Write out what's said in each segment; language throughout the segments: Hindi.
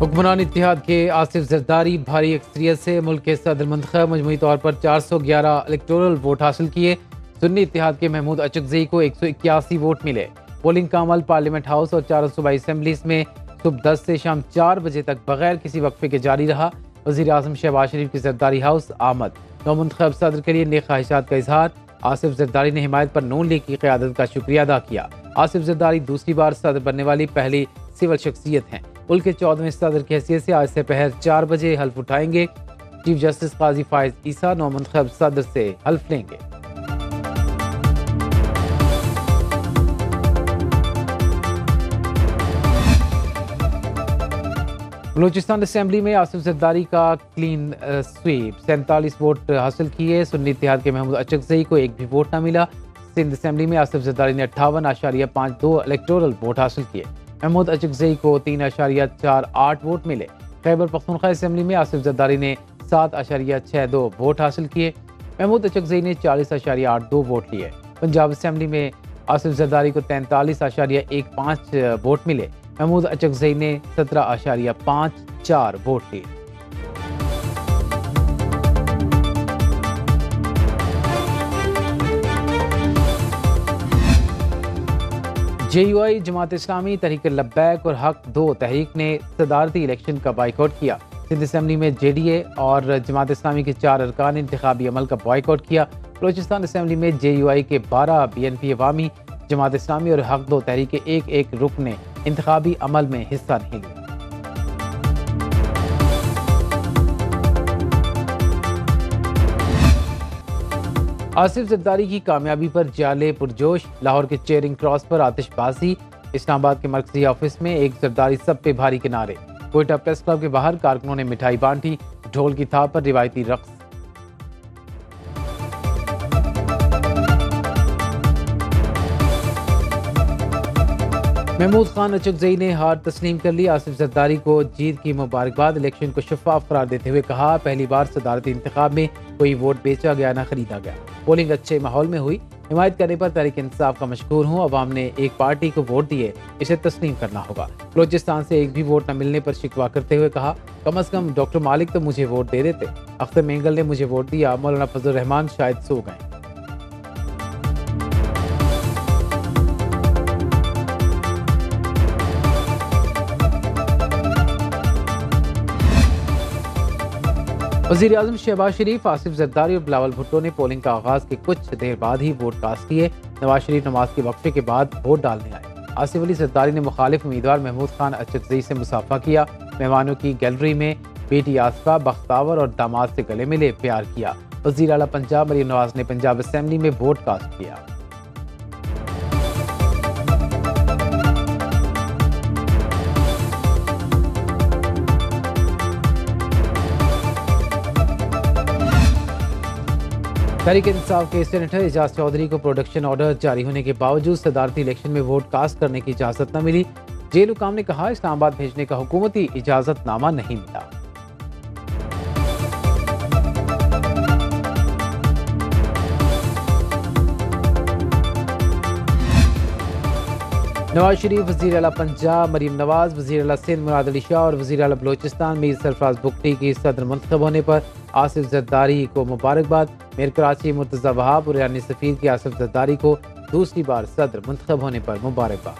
हुक्मरान इत्तेहाद के आसिफ जरदारी भारी अक्सरियत से मुल्क के सदर मुंतखब मजमूई तौर पर 411 इलेक्टोरल वोट हासिल किए। सुन्नी इत्तेहाद के महमूद अचकजई को 181 वोट मिले। पोलिंग का अमल पार्लियामेंट हाउस और 4 सूबाई असम्बलीज में सुबह 10 से शाम 4 बजे तक बगैर किसी वक्फे के जारी रहा। वज़ीर आज़म शहबाज शरीफ की जरदारी हाउस आमद। नौमुंतखब सदर के लिए नेक ख्वाहिशात का इजहार। आसिफ जरदारी ने हिमायत पर नून लीग की क़यादत का शुक्रिया अदा किया। आसिफ जरदारी दूसरी बार सदर बनने वाली पहली सिविल शख्सियत हैं। मुल्क के 14वें सदर की हैसियत से आज से पहर 4 बजे हल्फ उठाएंगे। चीफ जस्टिस काजी फायज ईसा नौमुंतखब सदर से हल्फ लेंगे। बलूचिस्तान असेंबली में आसिफ जरदारी का क्लीन स्वीप 47 वोट हासिल किए। सुन्नी इत्तेहाद के महमूद अचकजई को एक भी वोट न मिला। सिंध असेंबली में आसिफ जरदारी ने 58.52 इलेक्टोरल वोट हासिल किए। महमूद अचकजई को 3.48 वोट मिले। खैबर पख्तूनख्वा असेंबली में आसिफ जरदारी ने 7.62 वोट हासिल किए। महमूद अचकजई ने 40.82 वोट लिए। पंजाब असेंबली में आसिफ जरदारी को 43.15 वोट मिले। महमूद अचकजई ने 17.54 वोट लिए। JUI जमात इस्लामी तहरीक लब्बैक और हक 2 तहरीक ने सदारती इलेक्शन का बाइकआउट किया। सिंध असेंबली में JDA और जमात इस्लामी के 4 अरकान ने इंतखाबी अमल का बाइकआउट किया। बलूचिस्तान असेंबली में JUI के 12 BNP अवामी, जमात इस्लामी और हक 2 तहरीक के एक रुकन ने इंतखाबी अमल में हिस्सा नहीं लिया। आसिफ जरदारी की कामयाबी पर जाले पुरजोश। लाहौर के चेयरिंग क्रॉस पर आतिशबाजी। इस्लामाबाद के मरकजी ऑफिस में एक जरदारी सब पे भारी के नारे। कोयटा प्रेस क्लब के बाहर कारकुनों ने मिठाई बांटी। ढोल की थाप पर रिवायती रक्स। महमूद खान अचकजई ने हार तस्लीम कर ली। आसिफ जरदारी को जीत की मुबारकबाद। इलेक्शन को शफाफ करार देते हुए कहा, पहली बार सदारती इंतखाब में कोई वोट बेचा गया न खरीदा गया। पोलिंग अच्छे माहौल में हुई। हिमायत करने पर तहरीक इंसाफ का मशकूर हूँ। अवाम ने एक पार्टी को वोट दिए, इसे तस्लीम करना होगा। बलूचिस्तान से एक भी वोट न मिलने पर शिकवा करते हुए कहा, कम अज कम डॉक्टर मालिक तो मुझे वोट दे देते। अख्तर मेंगल ने मुझे वोट दिया, मौलाना फजल रहमान शायद सो गए। वज़ीर आज़म शहबाज शरीफ, आसिफ जरदारी और बिलावल भुट्टो ने पोलिंग का आगाज के कुछ देर बाद ही वोट कास्ट किए। नवाज शरीफ नमाज के वक्फे के बाद वोट डालने आए। आसिफ अली जरदारी ने मुखालिफ उम्मीदवार महमूद खान अचकजई से मुसाफा किया। मेहमानों की गैलरी में बेटी आसफा, बख्तावर और दामाद से गले मिले, प्यार किया। वज़ीर आला पंजाब मरीम नवाज ने पंजाब असेंबली में वोट कास्ट किया। तहरीक इंसाफ के सेनेटर एजाज चौधरी को प्रोडक्शन ऑर्डर जारी होने के बावजूद सदारती इलेक्शन में वोट कास्ट करने की इजाजत न मिली। जेल हुकाम ने कहा, इस्लामाबाद भेजने का हुकूमती इजाजतनामा नहीं मिला। नवाज शरीफ, वज़ीर आला पंजाब मरीम नवाज, वज़ीर आला सिंध मुराद अली शाह और वज़ीर आला बलूचिस्तान मीर सरफराज बुगटी की सदर मुंतखब होने पर आसिफ जरदारी को मुबारकबाद। मेयर कराची मुर्तज़ा वहाब और ईरानी सफ़ीर की आसिफ जरदारी को दूसरी बार सदर मुंतखब होने पर मुबारकबाद।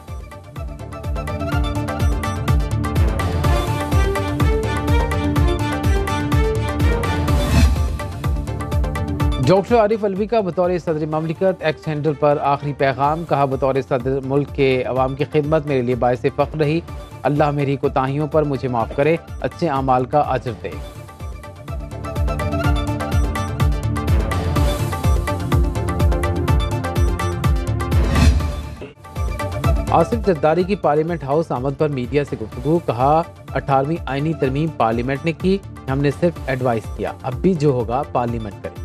डॉक्टर आरिफ अलवी का बतौर सदर ममलिकत एक्स हैंडल पर आखिरी पैगाम। कहा, बतौर सदर मुल्क के अवाम की खिदमत मेरे लिए बायसे फ़ख्र रही। अल्लाह मेरी कोताहियों पर मुझे माफ़ करे, अच्छे आमाल का अजर दे। आसिफ जरदारी की पार्लियामेंट हाउस आमद पर मीडिया से गुफ्तगू। कहा, 18वीं आईनी तरमीम पार्लियामेंट ने की, हमने सिर्फ एडवाइस किया, अब भी जो होगा पार्लियामेंट करे।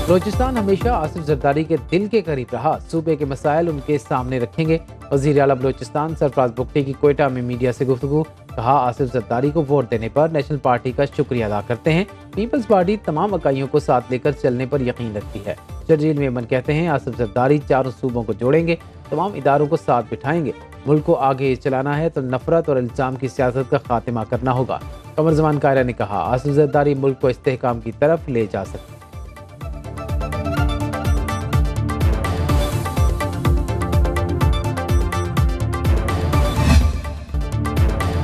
बलूचिस्तान हमेशा आसिफ जरदारी के दिल के करीब रहा। सूबे के मसाइल उनके सामने रखेंगे। वज़ीर आला बलूचिस्तान सरफराज बुगटी की कोयटा में मीडिया से गुफ्तगू। कहा, आसिफ जरदारी को वोट देने पर नेशनल पार्टी का शुक्रिया अदा करते हैं। पीपल्स पार्टी तमाम इकाइयों को साथ लेकर चलने पर यकीन रखती है। शर्जील मेमन कहते हैं, आसिफ जरदारी चारों सूबों को जोड़ेंगे, तमाम इदारों को साथ बिठाएंगे। मुल्क को आगे चलाना है तो नफरत और इल्जाम की सियासत का खात्मा करना होगा। कमर जमान कायरा ने कहा, आसिफ जरदारी मुल्क को इस्तेहकाम की तरफ ले जा सकते हैं।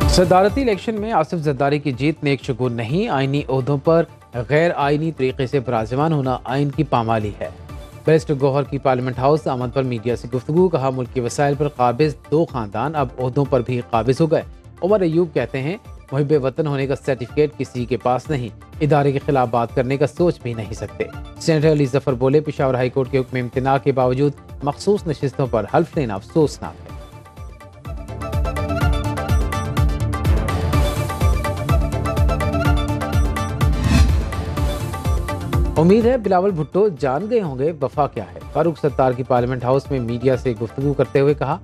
सदारती इलेक्शन में आसिफ जरदारी की जीत नेक शुगुन नहीं, आईनी ओहदों पर गैर आईनी तरीके से विराजमान होना आइन की पामाली है। बैरिस्टर गौहर की पार्लियामेंट हाउस आमद पर मीडिया से गुफ्तगू, कहा, मुल्क के वसाइल पर काबिज 2 खानदान अब ओहदों पर भी काबिज हो गए। उमर अयूब कहते हैं, मुहिब वतन होने का सर्टिफिकेट किसी के पास नहीं, इदारे के खिलाफ बात करने का सोच भी नहीं सकते। सेनेटर अली जफर बोले, पेशावर हाई कोर्ट के हुक्म इम्तना के बावजूद मखसूस नशिस्तों पर हल्फ लेना अफसोसनाक है। उम्मीद है बिलावल भुट्टो जान गए होंगे वफा क्या है। फारूक सत्तार की पार्लियामेंट हाउस में मीडिया से गुफ्तगू करते हुए कहा,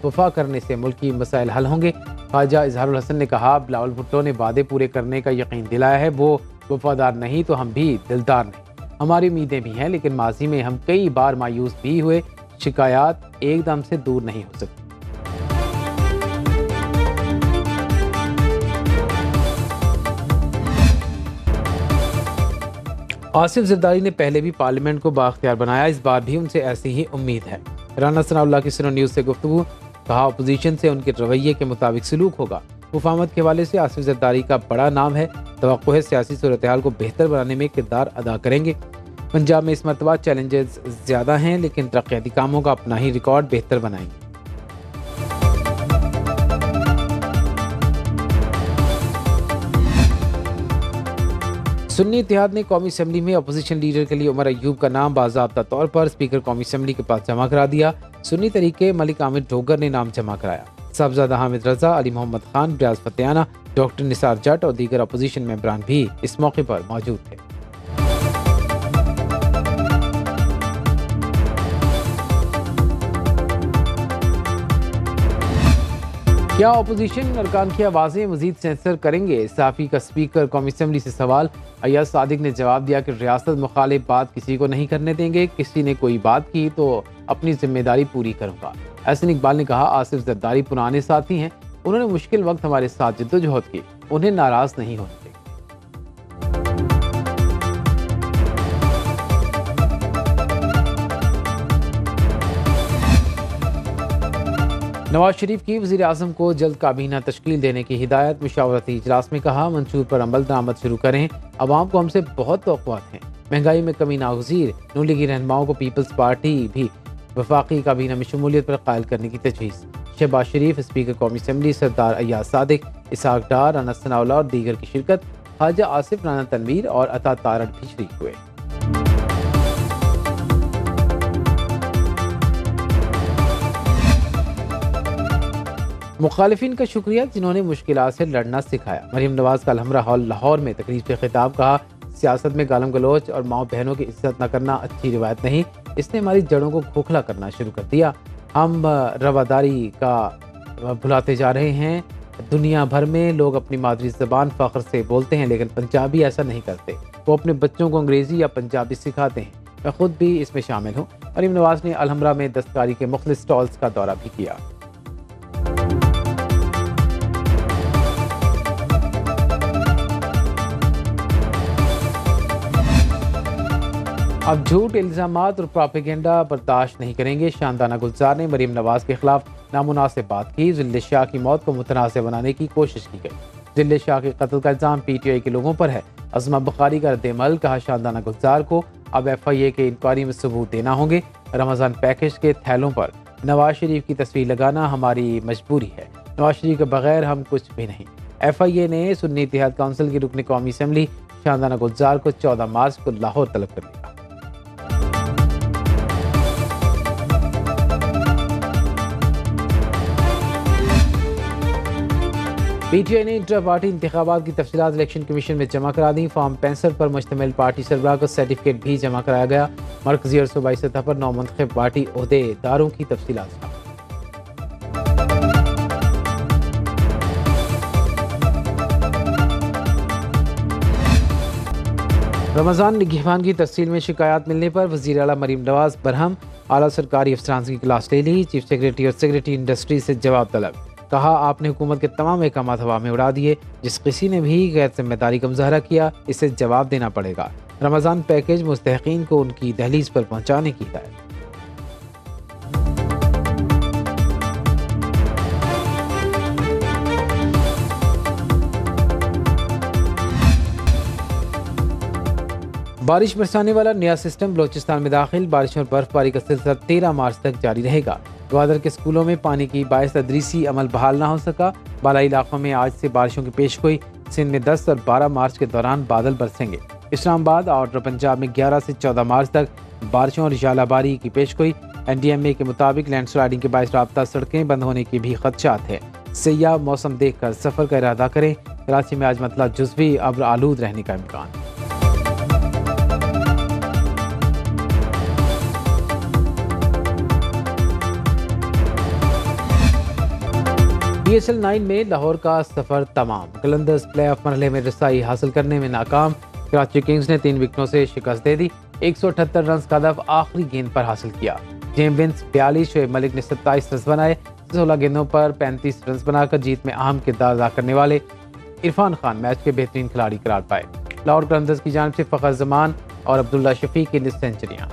वफा करने से मुल्की मसाइल हल होंगे। ख्वाजा इजहारुल हसन ने कहा, बिलावल भुट्टो ने वादे पूरे करने का यकीन दिलाया है, वो वफादार नहीं तो हम भी दिलदार नहीं। हमारी उम्मीदें भी हैं, लेकिन माजी में हम कई बार मायूस भी हुए। शिकायत एकदम से दूर नहीं हो सकती। आसिफ जरदारी ने पहले भी पार्लियामेंट को बाख्तियार बनाया, इस बार भी उनसे ऐसी ही उम्मीद है। राना सनाउल्लाह की सुनो न्यूज़ से गुफ्तगू, कहा, अपोजिशन से उनके रवैये के मुताबिक सलूक होगा। मुफाहमत के हवाले से आसिफ जरदारी का बड़ा नाम है, तवक्को है सियासी सूरत हाल को बेहतर बनाने में किरदार अदा करेंगे। पंजाब में इस मरतबा चैलेंजेस ज़्यादा हैं, लेकिन तरक्याती कामों का अपना ही रिकॉर्ड बेहतर बनाएंगे। सुन्नी इत्तेहाद ने कौमी असम्बली में अपोजिशन लीडर के लिए उमर अयूब का नाम बाज़ाब्ता तौर पर स्पीकर कौमी असम्बली के पास जमा करा दिया। सुन्नी तरीके मलिक आमिर डोगर ने नाम जमा कराया। साहबजादा हामिद रजा, अली मोहम्मद खान, ब्याज फतेहाना, डॉक्टर निसार जट और दीगर अपोजिशन मेंबरान भी इस मौके पर मौजूद थे। क्या अपोजिशन अरकान की आवाज़ें मजीद सेंसर करेंगे? साफी का स्पीकर कौमी असम्बली से सवाल। अय्याज सादिक ने जवाब दिया कि रियासत मुखालिफ बात किसी को नहीं करने देंगे, किसी ने कोई बात की तो अपनी जिम्मेदारी पूरी करूंगा। एहसन इकबाल ने कहा, आसिफ जरदारी पुराने साथी हैं, उन्होंने मुश्किल वक्त हमारे साथ जिद्दोजहद की, उन्हें नाराज नहीं होने देंगे। नवाज शरीफ की वज़ीर आज़म को जल्द काबीना तश्कील देने की हिदायत। मुशावरती इजलास में कहा, मंशूर पर अमल दरामद शुरू करें, अवाम को हमसे बहुत तवक्कुआत हैं। महंगाई में कमी नागज़ीर, नून लीगी रहनुमाओं को पीपल्स पार्टी भी वफाकी काबीना में शमूलियत पर कायल करने की तजवीज़। शहबाज शरीफ, स्पीकर कौमी असम्बली सरदार अय्याज सादिक, इसहाक डार, राना सनाउल्लाह और दीगर की शिरकत। ख्वाजा आसिफ, राना तनवीर और अता तारड़ भी शरीक हुए। मुखालिफिन का शुक्रिया जिन्होंने मुश्किलात से लड़ना सिखाया। मरीम नवाज का अलहमरा हॉल लाहौर में तकरीर से खिताब, कहा, सियासत में गालम गलोच और माओ बहनों की इज्जत न करना अच्छी रिवायत नहीं, इसने हमारी जड़ों को खोखला करना शुरू कर दिया। हम रवादारी का भुलाते जा रहे हैं। दुनिया भर में लोग अपनी मादरी ज़बान फ़ख्र से बोलते हैं, लेकिन पंजाबी ऐसा नहीं करते। वो अपने बच्चों को अंग्रेज़ी या पंजाबी सिखाते हैं। मैं खुद भी इसमें शामिल हूँ। मरीम नवाज ने अलहमरा में दस्तकारी के मुख्तलिफ स्टॉल्स का दौरा भी किया। अब झूठ, इल्ज़ामात और प्रोपेगेंडा बर्दाश्त नहीं करेंगे। शानदाना गुलजार ने मरीम नवाज के खिलाफ नामुनासिब बात की। जिल्ले शाह की मौत को मुतनाज़ बनाने की कोशिश की गई। जिल्ले शाह के कत्ल का इल्ज़ाम PTI के लोगों पर है। अज़मा बुखारी का रद्द-ए-अमल, कहा, शानदाना गुलजार को अब FIA के इंक्वायरी में सबूत देना होंगे। रमज़ान पैकेज के थैलों पर नवाज शरीफ की तस्वीर लगाना हमारी मजबूरी है। नवाज शरीफ के बगैर हम कुछ भी नहीं। FIA ने सुन्नी इत्तेहाद काउंसिल की रुकन कौमी असम्बली शानदाना गुलजार को 14 मार्च को लाहौर तलब कर लिया। PTI ने इंटर पार्टी इंतखाबात की तफसीलात इलेक्शन कमीशन में जमा करा दी। फॉर्म 65 पर मुश्तमिल पार्टी सरबराह को सर्टिफिकेट भी जमा कराया गया। मरकजी और सूबाई सतह पर नौमंतखब पार्टी ओहदेदारों की तफसीलात। रमज़ान निगहबान की तफसील में शिकायत मिलने पर वज़ीर आला मरीम नवाज बरहम आला सरकारी अफसरान की क्लास ले ली। चीफ सेक्रेटरी और सेक्रेटरी इंडस्ट्री से जवाब तलब। कहा, आपने हुकूमत के तमाम अहकाम हवा में उड़ा दिए। जिस किसी ने भी गैर जिम्मेदारी का मुजाहरा किया, इसे जवाब देना पड़ेगा। रमज़ान पैकेज मुस्तहिकीन को उनकी दहलीज पर पहुँचाने की हिदायत। बारिश बरसाने वाला नया सिस्टम बलोचिस्तान में दाखिल। बारिश और बर्फबारी का सिलसिला 13 मार्च तक जारी रहेगा। ग्वादर के स्कूलों में पानी की बायस तदरीसी अमल बहाल ना हो सका। बालाई इलाकों में आज से बारिशों की पेशगोई। सिंध में 10 और 12 मार्च के दौरान बादल बरसेंगे। इस्लामाबाद और पंजाब में 11 से 14 मार्च तक बारिशों और झालाबारी की पेशगोई। NDMA के मुताबिक लैंडस्लाइडिंग के बायस राब्ता सड़कें बंद होने के भी खदशात है। सयाह मौसम देख कर सफ़र का इरादा करें। कराची में आज मतला जुज़वी अब्र आलूद रहने का इम्कान। BSL 9 में लाहौर का सफर तमाम। कलंदर्स प्ले ऑफ मरहले में रसाई हासिल करने में नाकाम। कराची किंग्स ने 3 विकेटों से शिकस्त दे दी। 178 रन का हदफ आखिरी गेंद पर हासिल किया। जेम विंस 42, शोएब मलिक ने 27 रन बनाए। 16 गेंदों पर 35 रन बनाकर जीत में अहम किरदार अदा करने वाले इरफान खान मैच के बेहतरीन खिलाड़ी करार पाए। लाहौर कलंदर्स की जानिब से फ़खर जमान और अब्दुल्ला शफीक की 10 सेंचुरियाँ।